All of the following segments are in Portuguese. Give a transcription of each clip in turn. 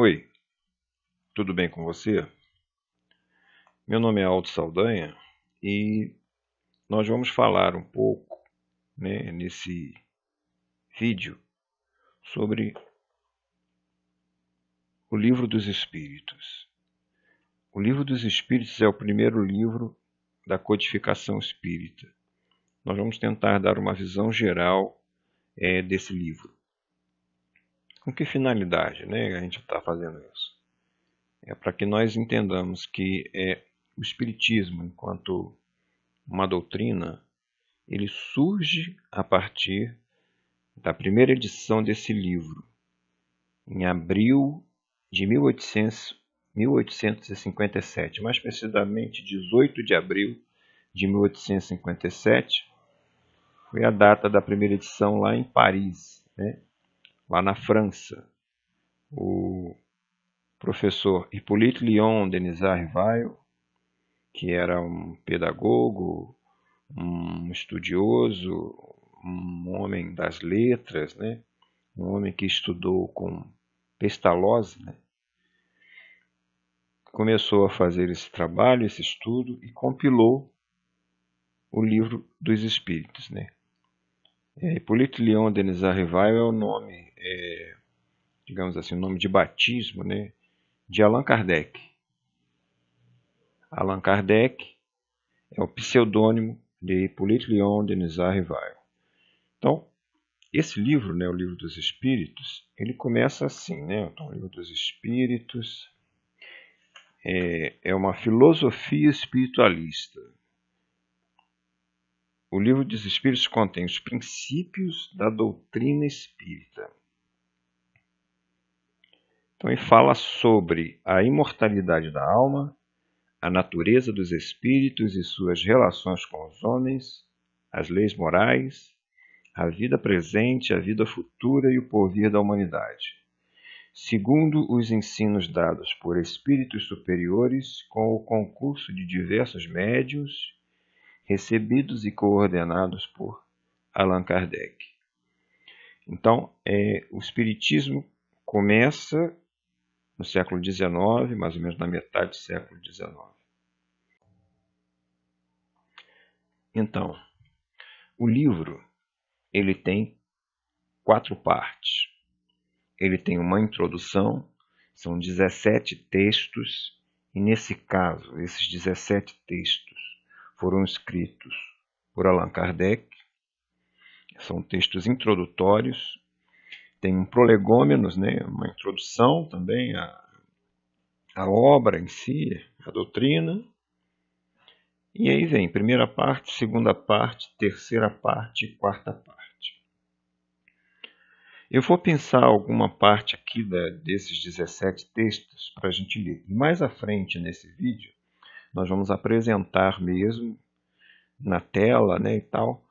Oi, tudo bem com você? Meu nome é Aldo Saldanha e nós vamos falar um pouco, nesse vídeo sobre o Livro dos Espíritos. O Livro dos Espíritos é o primeiro livro da codificação espírita. Nós vamos tentar dar uma visão geral desse livro. Com que finalidade, a gente está fazendo isso? É para que nós entendamos que o Espiritismo, enquanto uma doutrina, ele surge a partir da primeira edição desse livro, em abril de 1857, mais precisamente 18 de abril de 1857, foi a data da primeira edição lá em Paris, lá na França. O professor Hippolyte Léon Denisard Rivail, que era um pedagogo, um estudioso, um homem das letras, um homem que estudou com Pestalozzi, começou a fazer esse trabalho, esse estudo, e compilou o Livro dos Espíritos. Hippolyte Léon Denisard Rivail é o nome, digamos assim, o nome de batismo, de Allan Kardec. Allan Kardec é o pseudônimo de Hippolyte Léon Denisard Rivail. Então, esse livro, o Livro dos Espíritos, ele começa assim, Então, o Livro dos Espíritos é uma filosofia espiritualista. O Livro dos Espíritos contém os princípios da doutrina espírita. Então, ele fala sobre a imortalidade da alma, a natureza dos espíritos e suas relações com os homens, as leis morais, a vida presente, a vida futura e o porvir da humanidade, segundo os ensinos dados por espíritos superiores com o concurso de diversos médiuns, recebidos e coordenados por Allan Kardec. Então, o Espiritismo começa no século XIX, mais ou menos na metade do século XIX. Então, o livro ele tem 4 partes. Ele tem uma introdução, são 17 textos, e nesse caso, esses 17 textos foram escritos por Allan Kardec. São textos introdutórios, tem um prolegômenos, uma introdução também à obra em si, à doutrina. E aí vem primeira parte, segunda parte, terceira parte e quarta parte. Eu vou pensar alguma parte aqui desses 17 textos para a gente ler. E mais à frente nesse vídeo, nós vamos apresentar mesmo na tela e tal,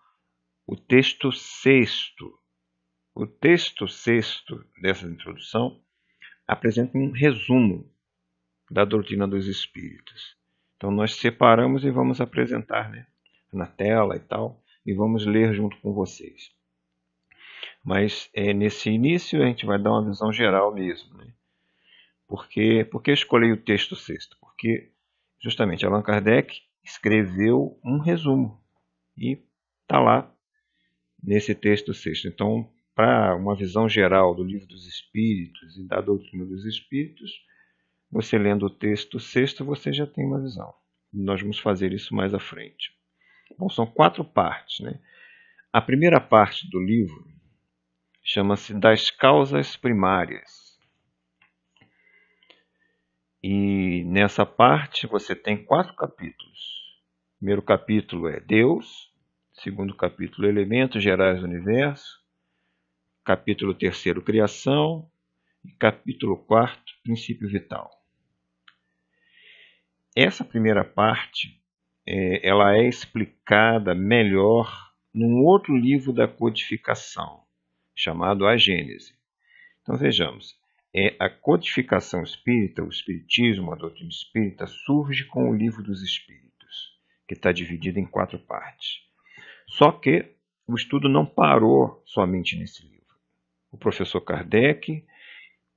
o texto sexto. O texto sexto dessa introdução apresenta um resumo da doutrina dos espíritos. Então nós separamos e vamos apresentar na tela e tal, e vamos ler junto com vocês. Mas nesse início a gente vai dar uma visão geral mesmo. Por que eu escolhi o texto sexto? Porque justamente Allan Kardec escreveu um resumo e está lá nesse texto sexto. Então, para uma visão geral do Livro dos Espíritos e da doutrina dos Espíritos, você lendo o texto sexto, você já tem uma visão. Nós vamos fazer isso mais à frente. Bom, são 4 partes. A primeira parte do livro chama-se Das Causas Primárias. E nessa parte você tem 4 capítulos. O primeiro capítulo é Deus, segundo capítulo Elementos Gerais do Universo, capítulo 3º Criação e capítulo 4º Princípio Vital. Essa primeira parte ela é explicada melhor num outro livro da codificação, chamado A Gênese. Então vejamos, a codificação espírita, o espiritismo, a doutrina espírita, surge com o Livro dos Espíritos, que está dividido em 4 partes. Só que o estudo não parou somente nesse livro. O professor Kardec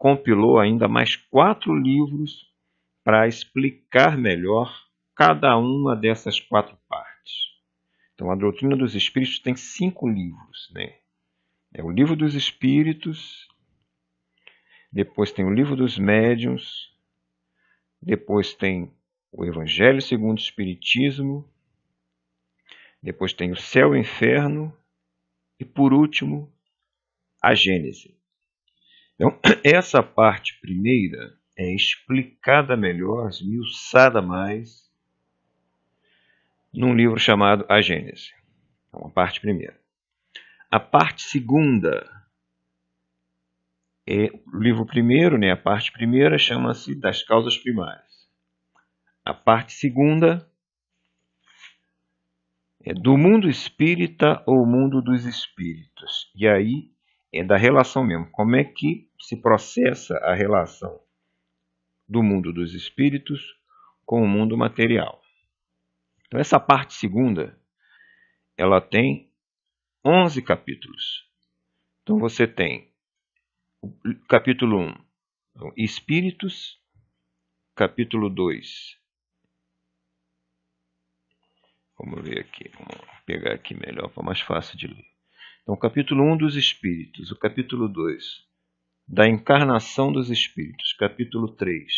compilou ainda mais 4 livros para explicar melhor cada uma dessas 4 partes. Então, a doutrina dos Espíritos tem 5 livros, né? É o Livro dos Espíritos, depois tem o Livro dos Médiuns, depois tem o Evangelho segundo o Espiritismo, depois tem o Céu e o Inferno e, por último, a Gênese. Então, essa parte primeira é explicada melhor, esmiuçada mais, num livro chamado A Gênese. Então, a parte primeira. A parte segunda, o livro primeiro, né, a parte primeira, chama-se Das Causas Primárias. A parte segunda é do mundo espírita ou mundo dos espíritos. E aí é da relação mesmo. Como é que se processa a relação do mundo dos espíritos com o mundo material? Então, essa parte segunda, ela tem 11 capítulos. Então, você tem o capítulo 1, então, Espíritos, capítulo 2. Vamos ver aqui, vamos pegar aqui melhor, para mais fácil de ler. Então, o capítulo 1 dos Espíritos, o capítulo 2, da encarnação dos Espíritos, capítulo 3,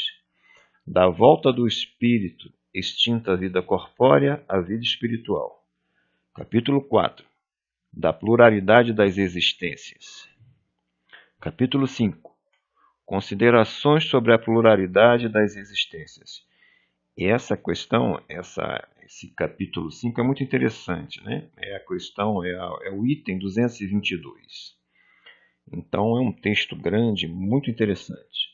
da volta do Espírito, extinta a vida corpórea, à vida espiritual. Capítulo 4, da pluralidade das existências. Capítulo 5, considerações sobre a pluralidade das existências. E essa questão, esse capítulo 5 é muito interessante, né? É o item 222. Então, é um texto grande, muito interessante.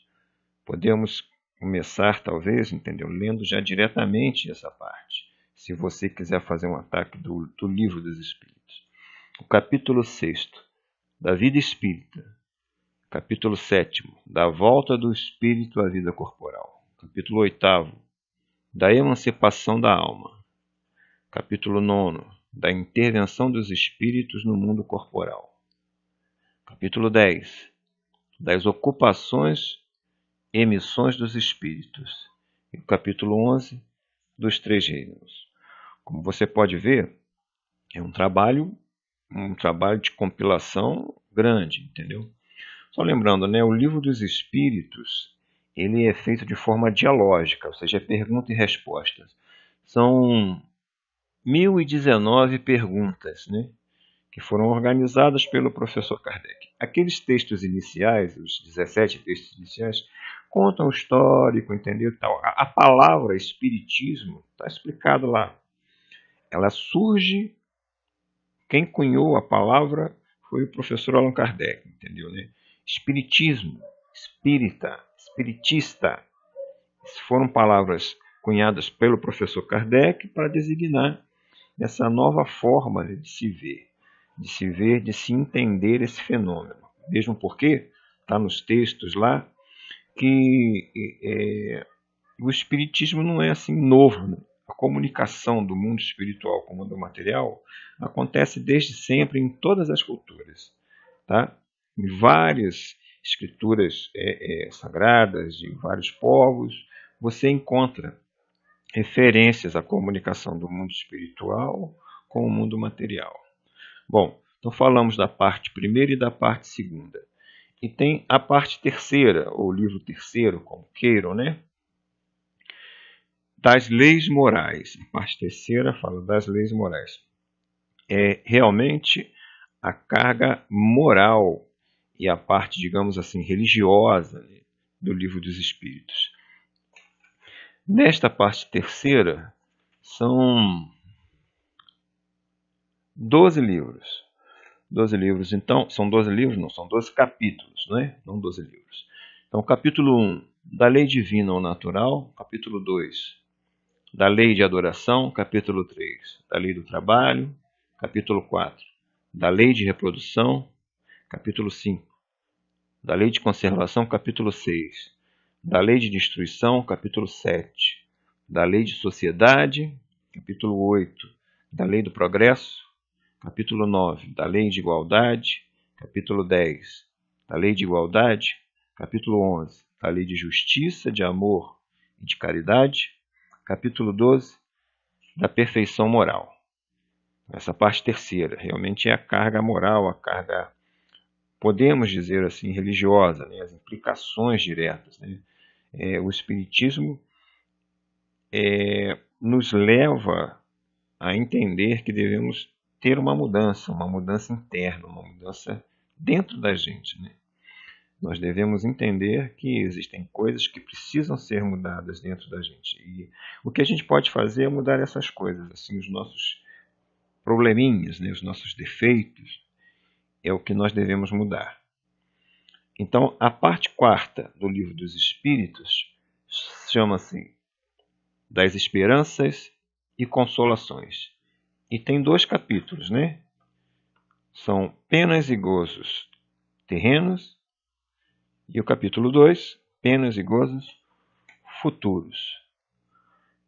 Podemos começar, talvez, entendeu? Lendo já diretamente essa parte, se você quiser fazer um ataque do Livro dos Espíritos. O capítulo 6, da vida espírita. Capítulo 7, da volta do espírito à vida corporal. Capítulo 8, da emancipação da alma. Capítulo 9, da intervenção dos espíritos no mundo corporal. Capítulo 10, das ocupações e missões dos espíritos. E o capítulo 11, dos 3 reinos. Como você pode ver, é um trabalho de compilação grande, entendeu? Só lembrando, né, o Livro dos Espíritos, ele é feito de forma dialógica, ou seja, é pergunta e resposta. São 1019 perguntas, né, que foram organizadas pelo professor Kardec. Aqueles textos iniciais, os 17 textos iniciais, contam o histórico, entendeu? A palavra espiritismo está explicado lá. Ela surge, quem cunhou a palavra foi o professor Allan Kardec, entendeu, né? Espiritismo, espírita, espiritista, foram palavras cunhadas pelo professor Kardec para designar essa nova forma de se ver, de se entender esse fenômeno. Mesmo porque está nos textos lá que o espiritismo não é assim novo, né? A comunicação do mundo espiritual com o mundo material acontece desde sempre em todas as culturas, tá? Em várias escrituras sagradas de vários povos, você encontra referências à comunicação do mundo espiritual com o mundo material. Bom, então falamos da parte primeira e da parte segunda. E tem a parte terceira, ou livro terceiro, como queiram, né? Das leis morais. A parte terceira fala das leis morais. É realmente a carga moral e a parte, digamos assim, religiosa, né, do Livro dos Espíritos. Nesta parte terceira, são 12 livros. 12 livros, então, são 12 livros? Não, são 12 capítulos, né? Não 12 livros. Então, capítulo 1, da lei divina ou natural. Capítulo 2, da lei de adoração. Capítulo 3, da lei do trabalho. Capítulo 4, da lei de reprodução. Capítulo 5, da lei de conservação. Capítulo 6, da lei de destruição. Capítulo 7, da lei de sociedade. Capítulo 8, da lei do progresso. Capítulo 9, da lei de igualdade. Capítulo 10, da lei de igualdade. Capítulo 11, a lei de justiça, de amor e de caridade. Capítulo 12, da perfeição moral. Essa parte terceira realmente é a carga moral, a carga, podemos dizer assim, religiosa, né? As implicações diretas, né? O Espiritismo nos leva a entender que devemos ter uma mudança interna, uma mudança dentro da gente, né? Nós devemos entender que existem coisas que precisam ser mudadas dentro da gente. E o que a gente pode fazer é mudar essas coisas, assim, os nossos probleminhas, né, os nossos defeitos, é o que nós devemos mudar. Então, a parte quarta do Livro dos Espíritos chama-se Das Esperanças e Consolações. E tem 2 capítulos, né? São Penas e Gozos Terrenos e o capítulo 2, Penas e Gozos Futuros.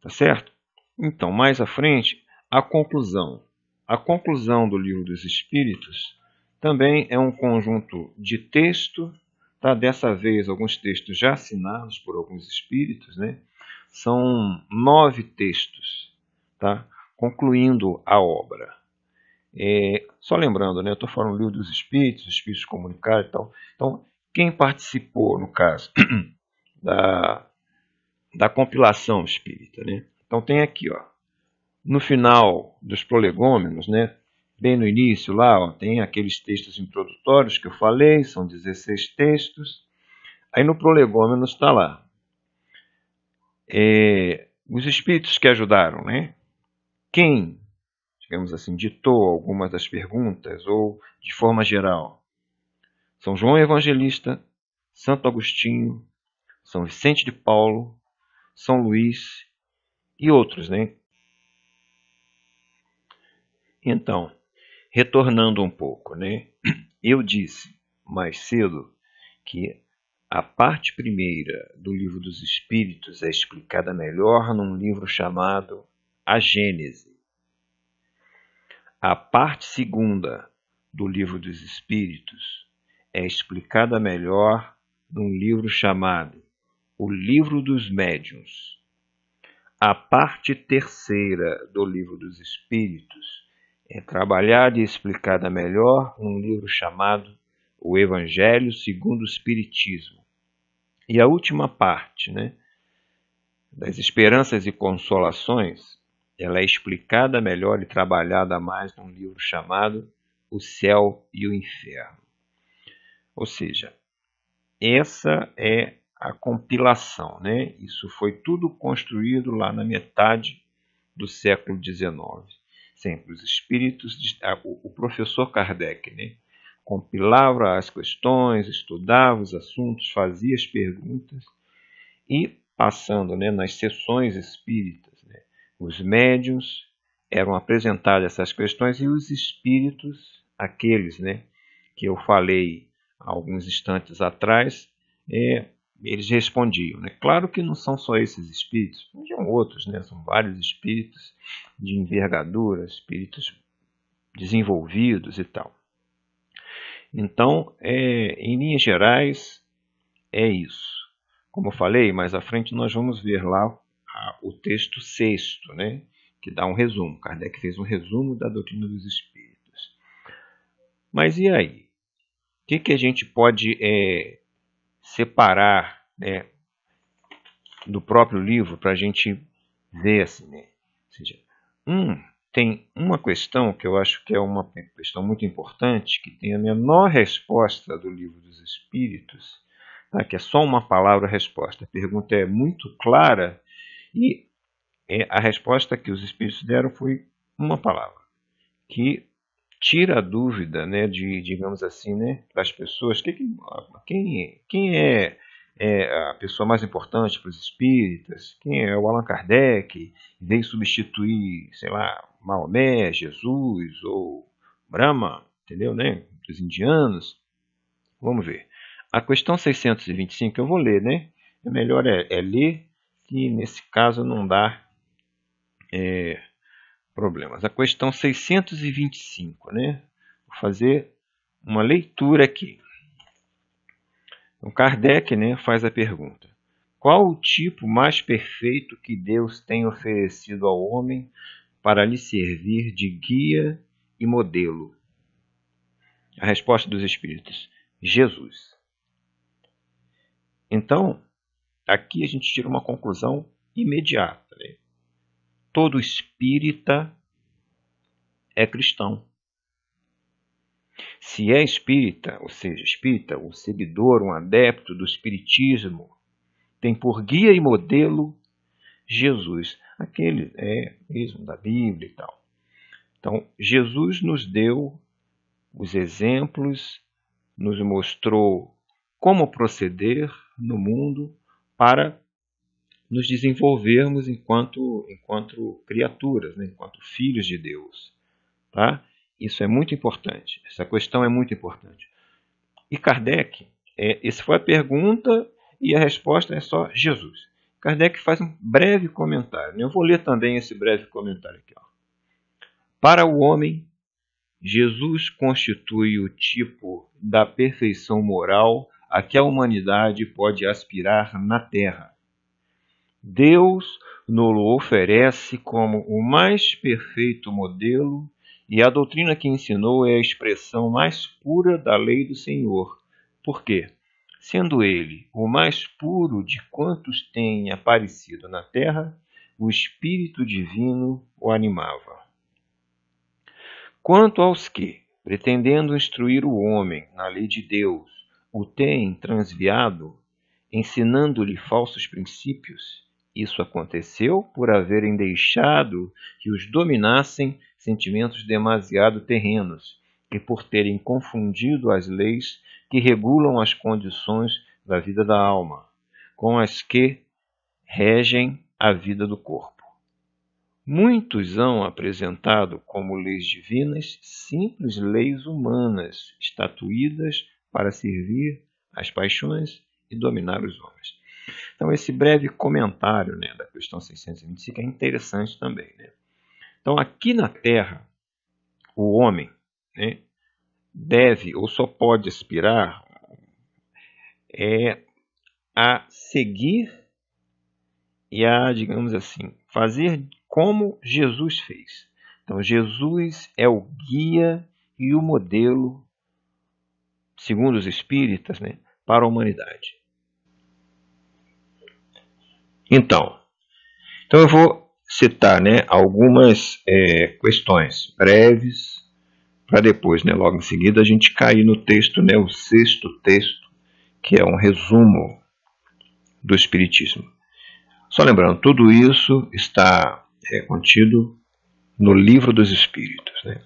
Tá certo? Então, mais à frente, a conclusão. A conclusão do Livro dos Espíritos também é um conjunto de texto, tá? Dessa vez alguns textos já assinados por alguns espíritos, né? São 9 textos, tá? Concluindo a obra. Só lembrando, né? Eu estou falando do Livro dos Espíritos, os Espíritos comunicados e tal. Então, quem participou, no caso, da compilação espírita, né? Então tem aqui, ó, no final dos prolegômenos, né? Bem no início lá, ó, tem aqueles textos introdutórios que eu falei, são 16 textos. Aí no prolegômeno está lá os espíritos que ajudaram, né? Quem, digamos assim, ditou algumas das perguntas, ou de forma geral, São João Evangelista, Santo Agostinho, São Vicente de Paulo, São Luís e outros, né? Então, retornando um pouco, né? Eu disse mais cedo que a parte primeira do Livro dos Espíritos é explicada melhor num livro chamado A Gênese. A parte segunda do Livro dos Espíritos é explicada melhor num livro chamado O Livro dos Médiuns. A parte terceira do Livro dos Espíritos é trabalhada e explicada melhor num livro chamado O Evangelho segundo o Espiritismo. E a última parte, né, das Esperanças e Consolações, ela é explicada melhor e trabalhada mais num livro chamado O Céu e o Inferno. Ou seja, essa é a compilação, né? Isso foi tudo construído lá na metade do século XIX. Sempre os espíritos, o professor Kardec, né? Compilava as questões, estudava os assuntos, fazia as perguntas e passando, né, nas sessões espíritas, né, os médiuns eram apresentadas essas questões e os espíritos, aqueles, né, que eu falei há alguns instantes atrás, eles respondiam, né? Claro que não são só esses espíritos, são outros, né? São vários espíritos de envergadura, espíritos desenvolvidos e tal. Então, em linhas gerais, é isso. Como eu falei, mais à frente nós vamos ver lá o texto sexto, né? Que dá um resumo. Kardec fez um resumo da doutrina dos espíritos. Mas e aí? O que a gente pode separar, né, do próprio livro para a gente ver assim, né? Ou seja, tem uma questão que eu acho que é uma questão muito importante, que tem a menor resposta do Livro dos Espíritos, tá? Que é só uma palavra resposta. A pergunta é muito clara e a resposta que os Espíritos deram foi uma palavra, que tira a dúvida, né, digamos assim, né, das pessoas. Quem é a pessoa mais importante para os espíritas? Quem é o Allan Kardec? Veio substituir, sei lá, Maomé, Jesus ou Brahma, entendeu, né? Dos indianos. Vamos ver. A questão 625 eu vou ler, né? É melhor ler, que nesse caso não dá problemas. A questão 625, né? Vou fazer uma leitura aqui. Então, Kardec, né, faz a pergunta: qual o tipo mais perfeito que Deus tem oferecido ao homem para lhe servir de guia e modelo? A resposta dos Espíritos: Jesus. Então, aqui a gente tira uma conclusão imediata, né? Todo espírita é cristão. Se é espírita, ou seja, espírita, um seguidor, um adepto do espiritismo, tem por guia e modelo Jesus, aquele mesmo da Bíblia e tal. Então, Jesus nos deu os exemplos, nos mostrou como proceder no mundo para nos desenvolvermos enquanto criaturas, né? Enquanto filhos de Deus. Tá? Isso é muito importante. Essa questão é muito importante. E Kardec, essa foi a pergunta e a resposta é só Jesus. Kardec faz um breve comentário. Eu vou ler também esse breve comentário aqui. Ó. Para o homem, Jesus constitui o tipo da perfeição moral a que a humanidade pode aspirar na Terra. Deus nos oferece como o mais perfeito modelo e a doutrina que ensinou é a expressão mais pura da lei do Senhor. Por quê? Sendo ele o mais puro de quantos têm aparecido na terra, o Espírito Divino o animava. Quanto aos que, pretendendo instruir o homem na lei de Deus, o têm transviado, ensinando-lhe falsos princípios, isso aconteceu por haverem deixado que os dominassem sentimentos demasiado terrenos e por terem confundido as leis que regulam as condições da vida da alma com as que regem a vida do corpo. Muitos hão apresentado como leis divinas simples leis humanas, estatuídas para servir às paixões e dominar os homens. Então, esse breve comentário, né, da questão 625 é interessante também. Né? Então, aqui na Terra, o homem, né, deve ou só pode aspirar a seguir e a, digamos assim, fazer como Jesus fez. Então, Jesus é o guia e o modelo, segundo os espíritas, né, para a humanidade. Então eu vou citar, né, algumas questões breves, para depois, né, logo em seguida, a gente cair no texto, né, o sexto texto, que é um resumo do Espiritismo. Só lembrando, tudo isso está contido no Livro dos Espíritos. Né?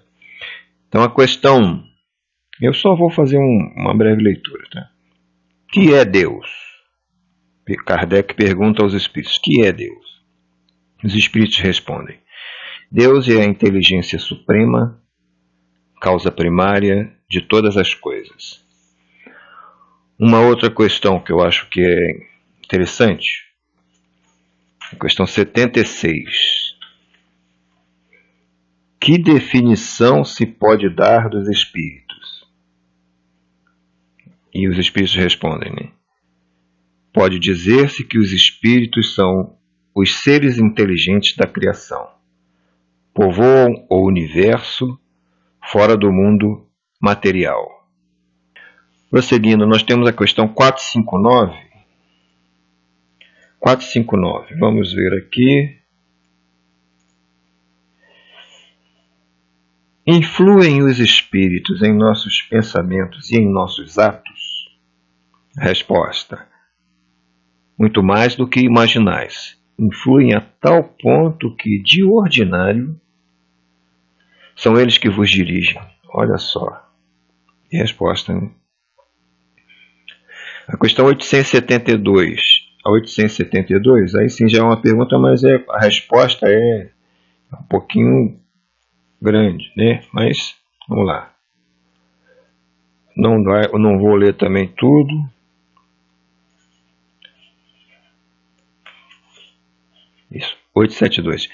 Então a questão, eu só vou fazer uma breve leitura. Tá? Que é Deus? Kardec pergunta aos espíritos: que é Deus? Os espíritos respondem: Deus é a inteligência suprema, causa primária de todas as coisas. Uma outra questão que eu acho que é interessante, a questão 76. Que definição se pode dar dos espíritos? E os espíritos respondem, né? Pode dizer-se que os espíritos são os seres inteligentes da criação. Povoam o universo fora do mundo material. Prosseguindo, nós temos a questão 459. 459, vamos ver aqui. Influem os espíritos em nossos pensamentos e em nossos atos? Resposta: muito mais do que imaginais. Influem a tal ponto que, de ordinário, são eles que vos dirigem. Olha só. E resposta, né? A questão 872. A 872, aí sim já é uma pergunta, mas a resposta é um pouquinho grande, né? Mas, vamos lá. Eu não vou ler também tudo. Isso, 872.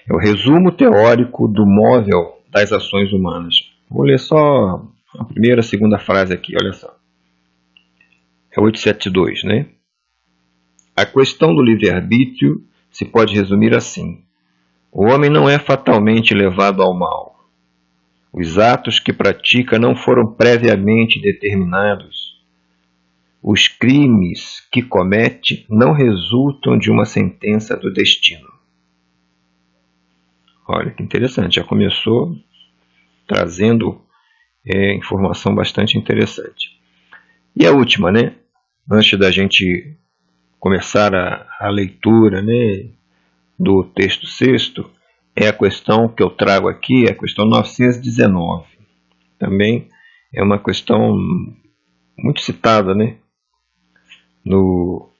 É o resumo teórico do móvel das ações humanas. Vou ler só a primeira e segunda frase aqui, olha só. É 872, né? A questão do livre-arbítrio se pode resumir assim: o homem não é fatalmente levado ao mal. Os atos que pratica não foram previamente determinados. Os crimes que comete não resultam de uma sentença do destino. Olha que interessante, já começou trazendo informação bastante interessante. E a última, né? Antes da gente começar a leitura, né, do texto sexto, é a questão que eu trago aqui, é a questão 919. Também é uma questão muito citada, né, no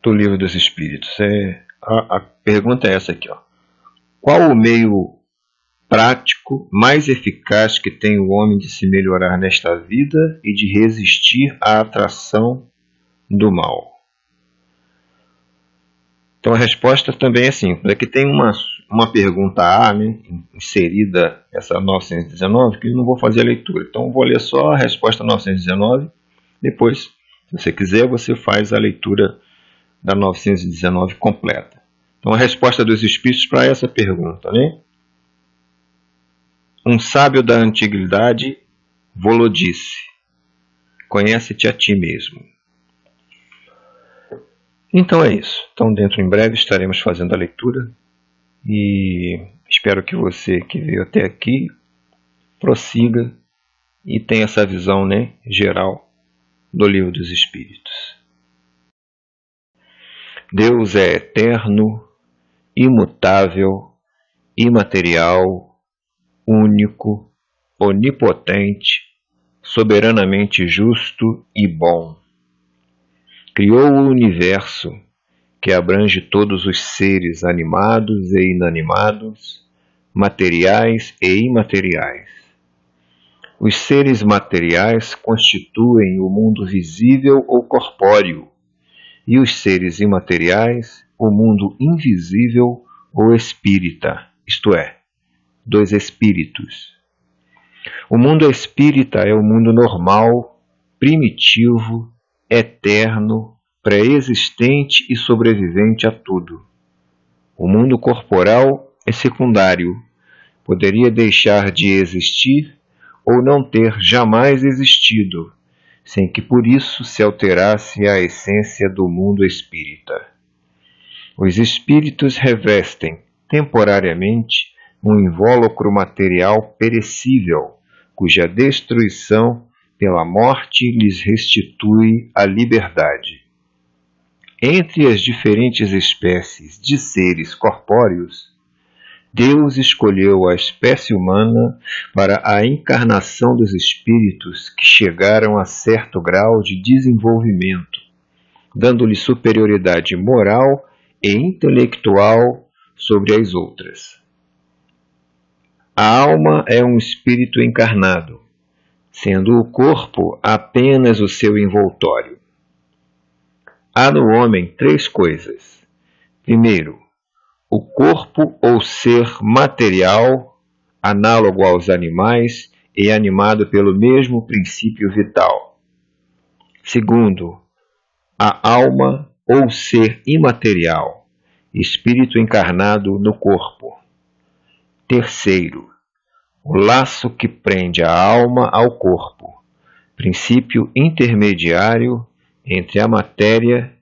Livro dos Espíritos. A pergunta é essa aqui, ó. Qual o meio prático mais eficaz que tem o homem de se melhorar nesta vida e de resistir à atração do mal? Então a resposta também é simples. Aqui tem uma pergunta A, né, inserida, essa 919, que eu não vou fazer a leitura. Então eu vou ler só a resposta 919. Depois, se você quiser, você faz a leitura da 919 completa. Então a resposta dos Espíritos para essa pergunta, né? Um sábio da antiguidade vô-lo disse: conhece-te a ti mesmo. Então é isso. Então dentro em breve estaremos fazendo a leitura e espero que você que veio até aqui prossiga e tenha essa visão, né, geral do Livro dos Espíritos. Deus é eterno, imutável, imaterial, único, onipotente, soberanamente justo e bom. Criou o universo, que abrange todos os seres animados e inanimados, materiais e imateriais. Os seres materiais constituem o mundo visível ou corpóreo, e os seres imateriais, o mundo invisível ou espírita, isto é, dos espíritos. O mundo espírita é o mundo normal, primitivo, eterno, pré-existente e sobrevivente a tudo. O mundo corporal é secundário, poderia deixar de existir ou não ter jamais existido, sem que por isso se alterasse a essência do mundo espírita. Os espíritos revestem, temporariamente, um invólucro material perecível, cuja destruição pela morte lhes restitui a liberdade. Entre as diferentes espécies de seres corpóreos, Deus escolheu a espécie humana para a encarnação dos espíritos que chegaram a certo grau de desenvolvimento, dando-lhe superioridade moral e intelectual sobre as outras. A alma é um espírito encarnado, sendo o corpo apenas o seu envoltório. Há no homem três coisas. Primeiro, o corpo ou ser material, análogo aos animais e animado pelo mesmo princípio vital. Segundo, a alma ou ser imaterial, espírito encarnado no corpo. Terceiro, o laço que prende a alma ao corpo, princípio intermediário entre a matéria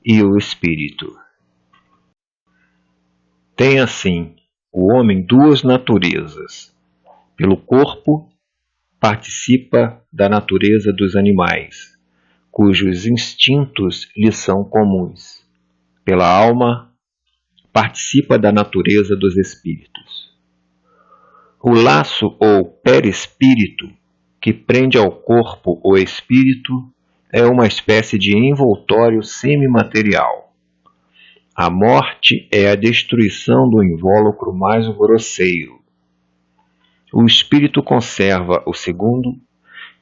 e o espírito. Tem assim o homem duas naturezas. Pelo corpo, participa da natureza dos animais, cujos instintos lhe são comuns. Pela alma, participa da natureza dos espíritos. O laço ou perispírito, que prende ao corpo o espírito, é uma espécie de envoltório semimaterial. A morte é a destruição do invólucro mais grosseiro. O espírito conserva o segundo,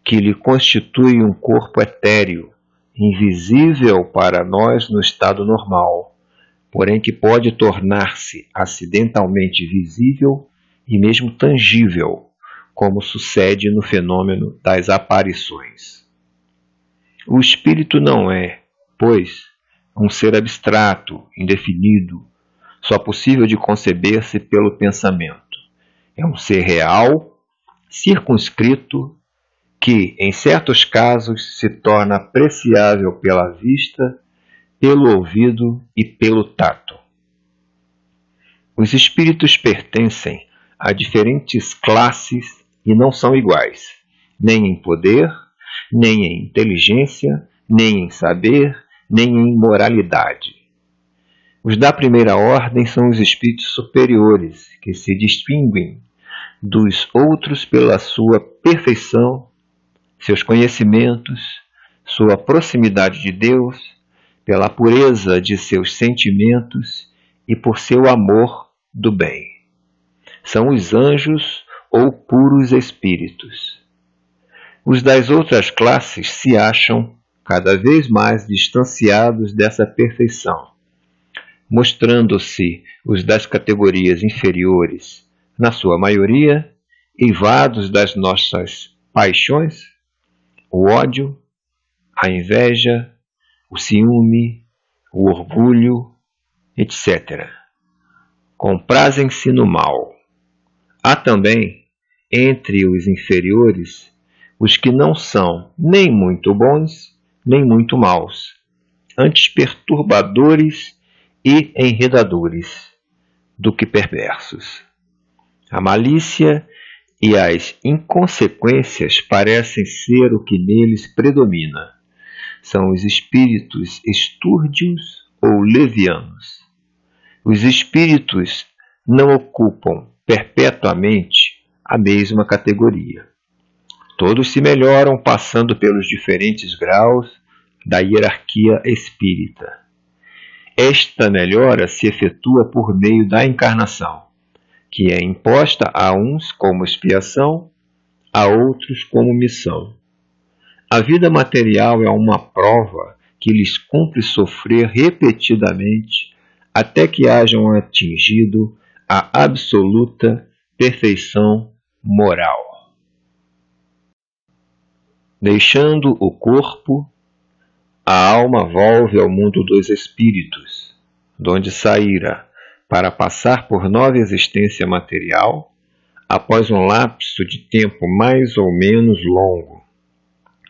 que lhe constitui um corpo etéreo, invisível para nós no estado normal, porém que pode tornar-se acidentalmente visível e mesmo tangível, como sucede no fenômeno das aparições. O espírito não é, pois, um ser abstrato, indefinido, só possível de conceber-se pelo pensamento. É um ser real, circunscrito, que, em certos casos, se torna apreciável pela vista, pelo ouvido e pelo tato. Os espíritos pertencem a diferentes classes e não são iguais, nem em poder, nem em inteligência, nem em saber, nem em moralidade. Os da primeira ordem são os espíritos superiores, que se distinguem dos outros pela sua perfeição, seus conhecimentos, sua proximidade de Deus, pela pureza de seus sentimentos e por seu amor do bem. São os anjos ou puros espíritos. Os das outras classes se acham cada vez mais distanciados dessa perfeição, mostrando-se os das categorias inferiores, na sua maioria, eivados das nossas paixões, o ódio, a inveja, o ciúme, o orgulho, etc. Comprazem-se no mal. Há também, entre os inferiores, os que não são nem muito bons, nem muito maus, antes perturbadores e enredadores do que perversos. A malícia e as inconsequências parecem ser o que neles predomina. São os espíritos estúrdios ou levianos. Os espíritos não ocupam perpetuamente a mesma categoria. Todos se melhoram passando pelos diferentes graus da hierarquia espírita. Esta melhora se efetua por meio da encarnação, que é imposta a uns como expiação, a outros como missão. A vida material é uma prova que lhes cumpre sofrer repetidamente até que hajam atingido a absoluta perfeição moral. Deixando o corpo, a alma volve ao mundo dos espíritos, donde saíra para passar por nova existência material após um lapso de tempo mais ou menos longo,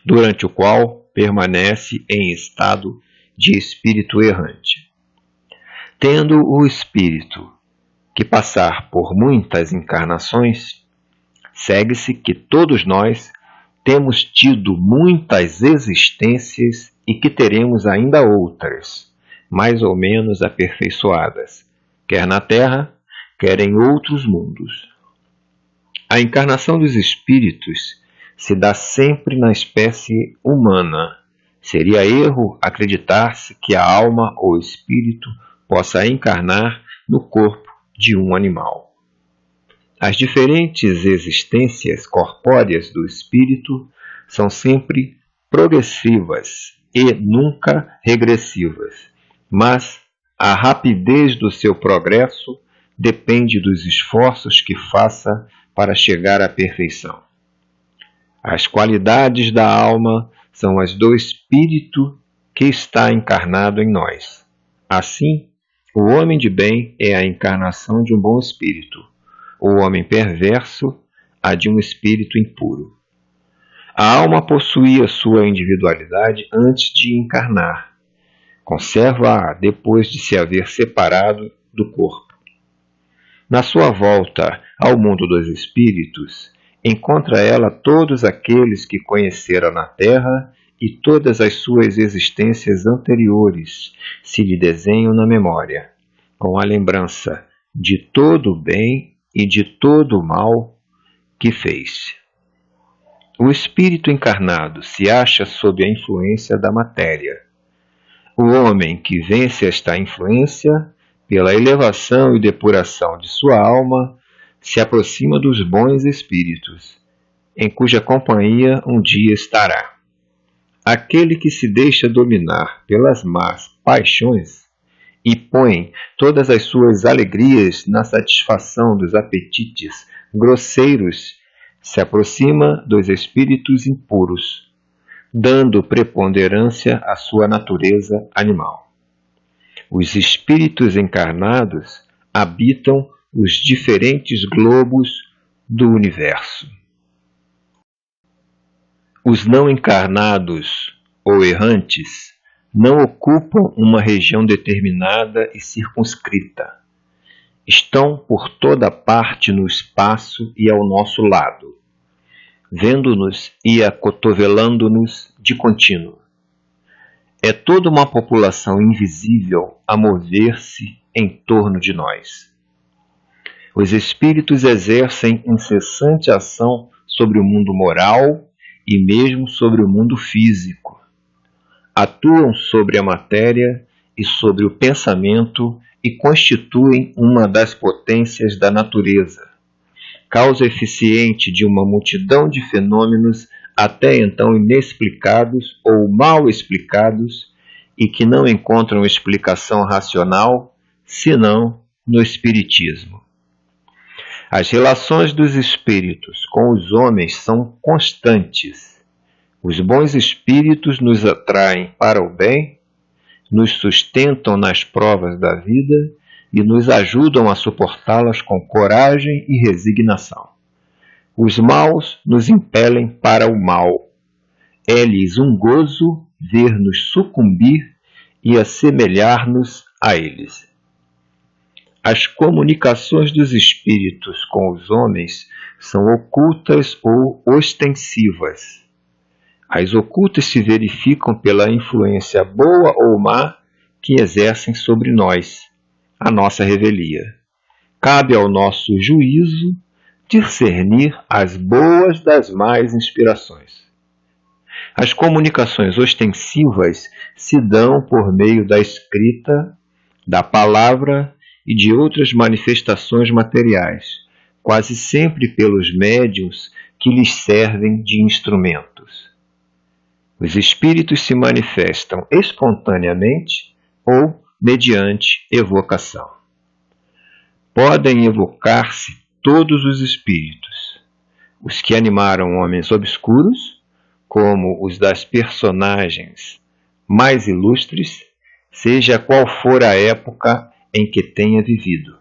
durante o qual permanece em estado de espírito errante. Tendo o espírito que passar por muitas encarnações, segue-se que todos nós temos tido muitas existências e que teremos ainda outras, mais ou menos aperfeiçoadas, quer na Terra, quer em outros mundos. A encarnação dos espíritos se dá sempre na espécie humana. Seria erro acreditar-se que a alma ou espírito possa encarnar no corpo de um animal. As diferentes existências corpóreas do espírito são sempre progressivas e nunca regressivas, mas a rapidez do seu progresso depende dos esforços que faça para chegar à perfeição. As qualidades da alma são as do espírito que está encarnado em nós. Assim, o homem de bem é a encarnação de um bom espírito, o homem perverso a de um espírito impuro. A alma possuía sua individualidade antes de encarnar. Conserva-a depois de se haver separado do corpo. Na sua volta ao mundo dos espíritos, encontra ela todos aqueles que conhecera na terra e todas as suas existências anteriores se lhe desenham na memória, com a lembrança de todo o bem e de todo o mal que fez. O espírito encarnado se acha sob a influência da matéria. O homem que vence esta influência, pela elevação e depuração de sua alma, se aproxima dos bons espíritos, em cuja companhia um dia estará. Aquele que se deixa dominar pelas más paixões e põe todas as suas alegrias na satisfação dos apetites grosseiros, se aproxima dos espíritos impuros, dando preponderância à sua natureza animal. Os espíritos encarnados habitam os diferentes globos do universo. Os não encarnados ou errantes não ocupam uma região determinada e circunscrita. Estão por toda parte no espaço e ao nosso lado, vendo-nos e acotovelando-nos de contínuo. É toda uma população invisível a mover-se em torno de nós. Os espíritos exercem incessante ação sobre o mundo moral e mesmo sobre o mundo físico. Atuam sobre a matéria e sobre o pensamento e constituem uma das potências da natureza, causa eficiente de uma multidão de fenômenos até então inexplicados ou mal explicados e que não encontram explicação racional senão no espiritismo. As relações dos espíritos com os homens são constantes. Os bons espíritos nos atraem para o bem, nos sustentam nas provas da vida e nos ajudam a suportá-las com coragem e resignação. Os maus nos impelem para o mal. É-lhes um gozo ver-nos sucumbir e assemelhar-nos a eles. As comunicações dos espíritos com os homens são ocultas ou ostensivas. As ocultas se verificam pela influência boa ou má que exercem sobre nós, a nossa revelia. Cabe ao nosso juízo discernir as boas das más inspirações. As comunicações ostensivas se dão por meio da escrita, da palavra e de outras manifestações materiais, quase sempre pelos médiuns que lhes servem de instrumentos. Os espíritos se manifestam espontaneamente ou mediante evocação. Podem evocar-se todos os espíritos, os que animaram homens obscuros, como os das personagens mais ilustres, seja qual for a época em que tenha vivido,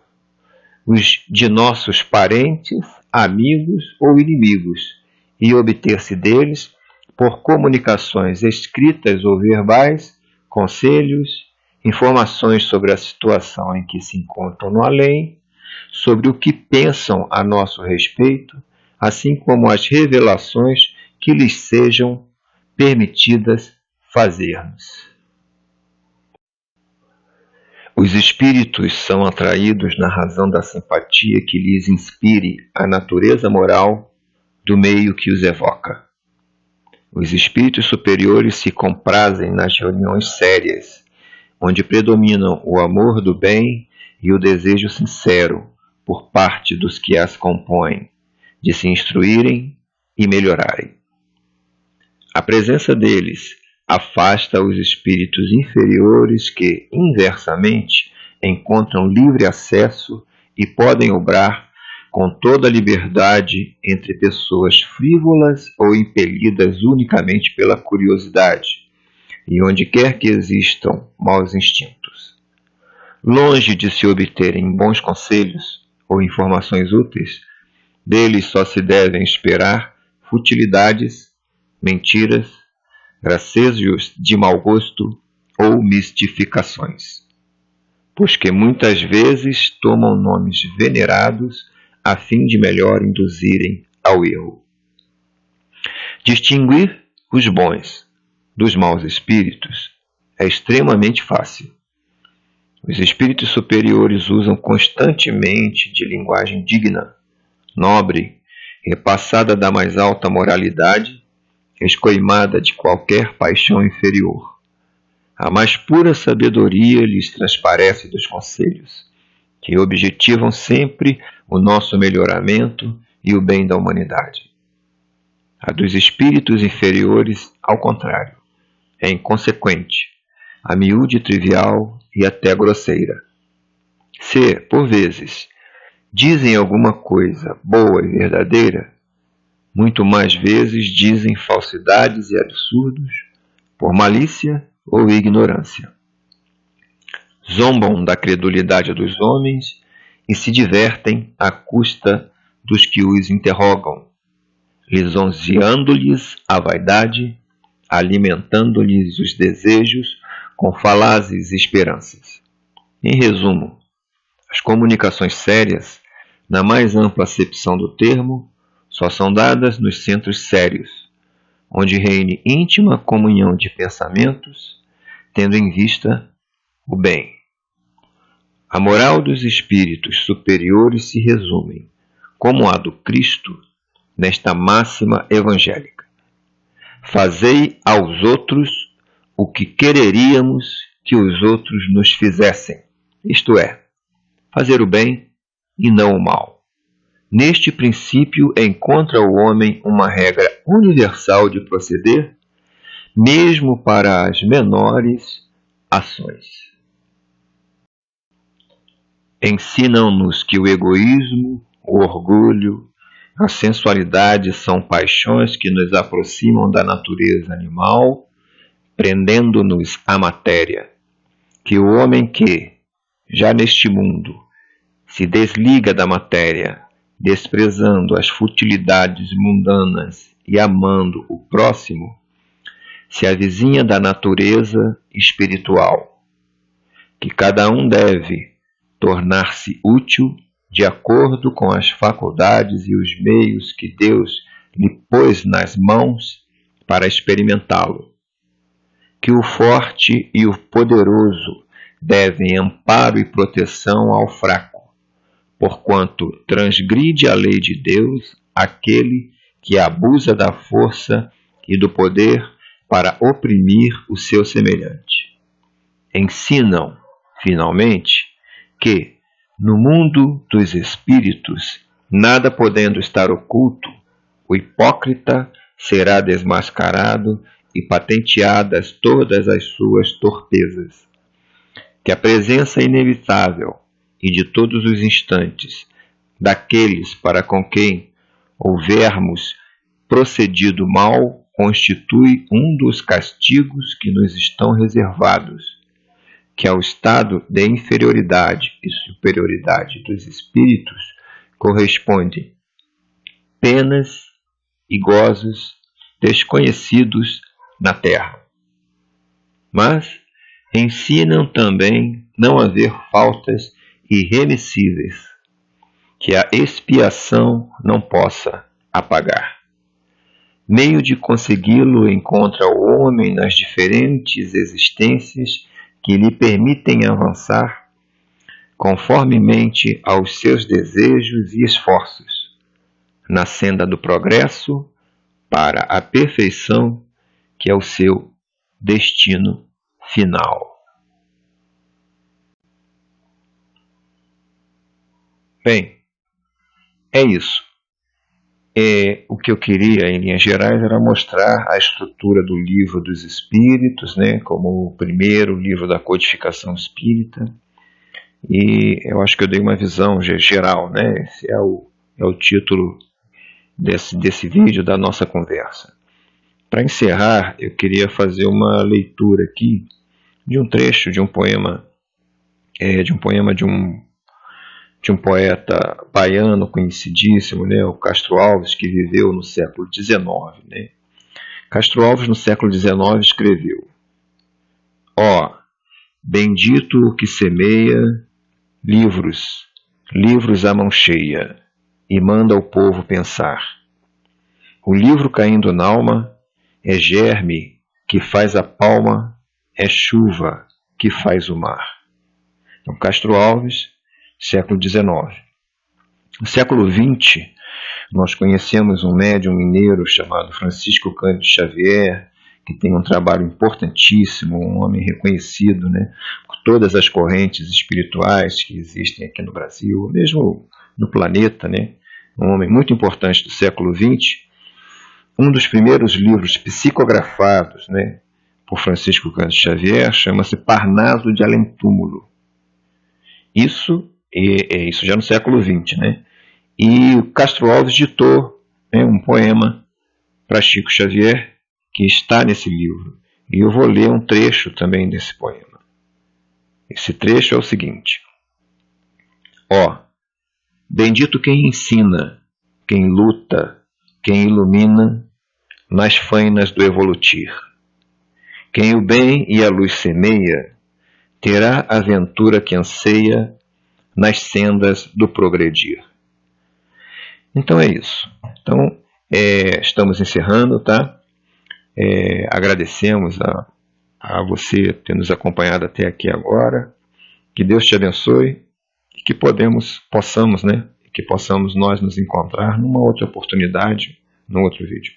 os de nossos parentes, amigos ou inimigos, e obter-se deles, por comunicações escritas ou verbais, conselhos, informações sobre a situação em que se encontram no além, sobre o que pensam a nosso respeito, assim como as revelações que lhes sejam permitidas fazer-nos. Os espíritos são atraídos na razão da simpatia que lhes inspire a natureza moral do meio que os evoca. Os espíritos superiores se comprazem nas reuniões sérias, onde predominam o amor do bem e o desejo sincero por parte dos que as compõem, de se instruírem e melhorarem. A presença deles afasta os espíritos inferiores que, inversamente, encontram livre acesso e podem obrar com toda a liberdade entre pessoas frívolas ou impelidas unicamente pela curiosidade, e onde quer que existam maus instintos. Longe de se obterem bons conselhos ou informações úteis, deles só se devem esperar futilidades, mentiras, gracejos de mau gosto ou mistificações, pois que muitas vezes tomam nomes venerados a fim de melhor induzirem ao erro. Distinguir os bons dos maus espíritos é extremamente fácil. Os espíritos superiores usam constantemente de linguagem digna, nobre, repassada da mais alta moralidade, escoimada de qualquer paixão inferior. A mais pura sabedoria lhes transparece dos conselhos, que objetivam sempre o nosso melhoramento e o bem da humanidade. A dos espíritos inferiores, ao contrário, é inconsequente, a miúde trivial e até grosseira. Se, por vezes, dizem alguma coisa boa e verdadeira, muito mais vezes dizem falsidades e absurdos por malícia ou ignorância. Zombam da credulidade dos homens e se divertem à custa dos que os interrogam, lisonjeando-lhes a vaidade, alimentando-lhes os desejos com falazes esperanças. Em resumo, as comunicações sérias, na mais ampla acepção do termo, só são dadas nos centros sérios, onde reine íntima comunhão de pensamentos, tendo em vista o bem. A moral dos espíritos superiores se resume, como a do Cristo, nesta máxima evangélica: fazei aos outros o que quereríamos que os outros nos fizessem, isto é, fazer o bem e não o mal. Neste princípio encontra o homem uma regra universal de proceder, mesmo para as menores ações. Ensinam-nos que o egoísmo, o orgulho, a sensualidade são paixões que nos aproximam da natureza animal, prendendo-nos à matéria. Que o homem que, já neste mundo, se desliga da matéria, desprezando as futilidades mundanas e amando o próximo, se avizinha da natureza espiritual. Que cada um deve tornar-se útil de acordo com as faculdades e os meios que Deus lhe pôs nas mãos para experimentá-lo. Que o forte e o poderoso devem amparo e proteção ao fraco, porquanto transgride a lei de Deus aquele que abusa da força e do poder para oprimir o seu semelhante. Ensinam, finalmente, que, no mundo dos espíritos, nada podendo estar oculto, o hipócrita será desmascarado e patenteadas todas as suas torpezas. Que a presença inevitável e de todos os instantes daqueles para com quem houvermos procedido mal constitui um dos castigos que nos estão reservados, que ao estado de inferioridade e superioridade dos espíritos corresponde penas e gozos desconhecidos na terra. Mas ensinam também não haver faltas irremissíveis, que a expiação não possa apagar. Meio de consegui-lo encontra o homem nas diferentes existências que lhe permitem avançar conformemente aos seus desejos e esforços, na senda do progresso para a perfeição, que é o seu destino final. Bem, é isso. O que eu queria, em linhas gerais, era mostrar a estrutura do Livro dos Espíritos, né, como o primeiro livro da codificação espírita. E eu acho que eu dei uma visão geral, né? Esse é o título desse vídeo, da nossa conversa. Para encerrar, eu queria fazer uma leitura aqui de um trecho de um poema, de um poeta baiano conhecidíssimo, né, o Castro Alves, que viveu no século XIX. Né? Castro Alves, no século XIX, escreveu: ó, bendito o que semeia livros à mão cheia, e manda o povo pensar. O livro caindo n'alma é germe que faz a palma, é chuva que faz o mar. Então, Castro Alves, século XIX. No século XX, nós conhecemos um médium mineiro chamado Francisco Cândido Xavier, que tem um trabalho importantíssimo, um homem reconhecido, né, por todas as correntes espirituais que existem aqui no Brasil, mesmo no planeta, né, um homem muito importante do século XX. Um dos primeiros livros psicografados, né, por Francisco Cândido Xavier chama-se Parnaso de Além-Túmulo. Isso já no século XX, né? E o Castro Alves ditou é um poema para Chico Xavier que está nesse livro. E eu vou ler um trecho também desse poema. Esse trecho é o seguinte: ó, bendito quem ensina, quem luta, quem ilumina nas fainas do evolutir. Quem o bem e a luz semeia, terá a ventura que anseia nas sendas do progredir. Então é isso. Então, estamos encerrando, tá? Agradecemos a você ter nos acompanhado até aqui agora. Que Deus te abençoe e que possamos nós nos encontrar numa outra oportunidade, num outro vídeo.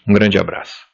Um grande abraço.